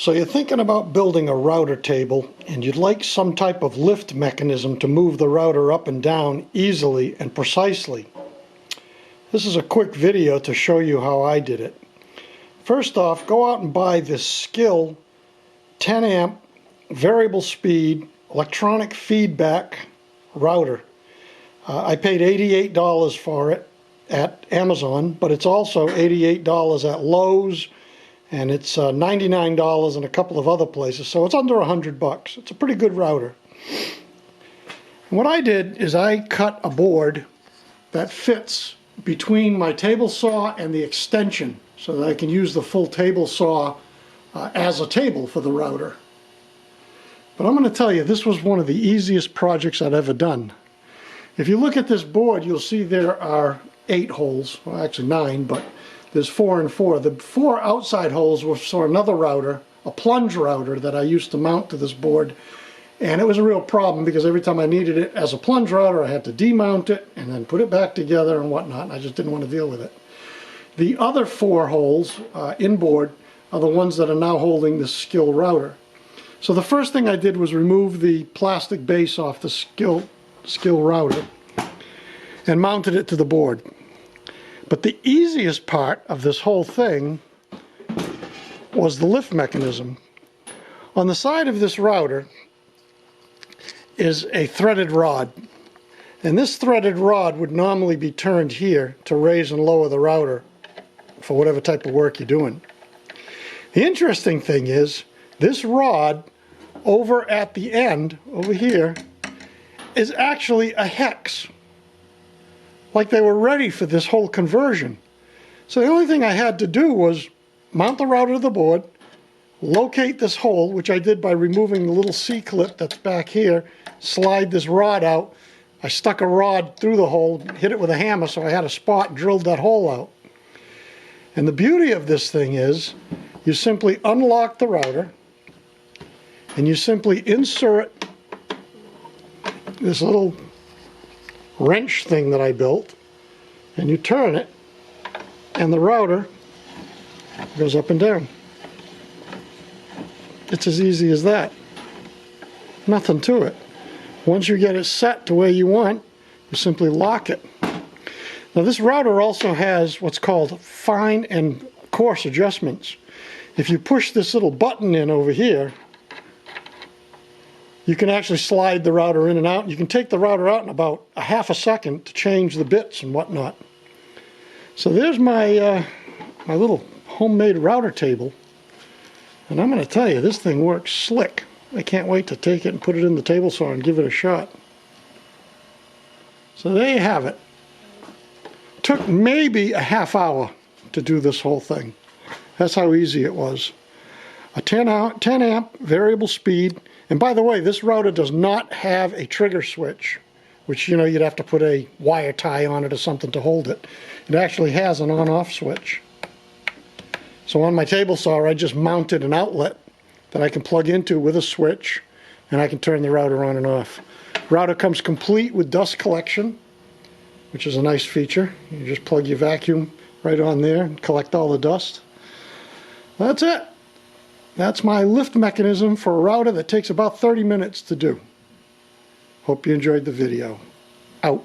So you're thinking about building a router table and you'd like some type of lift mechanism to move the router up and down easily and precisely. This is a quick video to show you how I did it. First off, go out and buy this Skil 10 amp variable speed electronic feedback router. I paid $88 for it at Amazon, but it's also $88 at Lowe's, and it's $99 in a couple of other places, so it's under $100. It's a pretty good router. And what I did is I cut a board that fits between my table saw and the extension so that I can use the full table saw as a table for the router. But I'm going to tell you, this was one of the easiest projects I've ever done. If you look at this board, you'll see there are 8 holes, well actually 9, but there's 4 and 4. The 4 outside holes were for another router, a plunge router that I used to mount to this board, and it was a real problem because every time I needed it as a plunge router I had to demount it and then put it back together and whatnot, and I just didn't want to deal with it. The other 4 holes inboard are the ones that are now holding the Skil router. So the first thing I did was remove the plastic base off the Skil router and mounted it to the board. But the easiest part of this whole thing was the lift mechanism. On the side of this router is a threaded rod, and this threaded rod would normally be turned here to raise and lower the router for whatever type of work you're doing. The interesting thing is this rod over at the end over here is actually a hex, like they were ready for this whole conversion. So the only thing I had to do was mount the router to the board, locate this hole, which I did by removing the little C-clip that's back here, slide this rod out. I stuck a rod through the hole, hit it with a hammer, so I had a spot, drilled that hole out. And the beauty of this thing is you simply unlock the router and you simply insert this little wrench thing that I built, and you turn it and the router goes up and down. It's as easy as that. Nothing to it. Once you get it set to where you want, you simply lock it. Now this router also has what's called fine and coarse adjustments. If you push this little button in over here, you can actually slide the router in and out. You can take the router out in about a half a second to change the bits and whatnot. So there's my my little homemade router table, and I'm going to tell you, this thing works slick. I can't wait to take it and put it in the table saw and give it a shot. So there you have it. Took maybe a half hour to do this whole thing. That's how easy it was. A 10 amp variable speed. And by the way, this router does not have a trigger switch, which, you know, you'd have to put a wire tie on it or something to hold it. It actually has an on-off switch. So on my table saw, I just mounted an outlet that I can plug into with a switch, and I can turn the router on and off. Router comes complete with dust collection, which is a nice feature. You just plug your vacuum right on there and collect all the dust. That's it. That's my lift mechanism for a router that takes about 30 minutes to do. Hope you enjoyed the video. Out.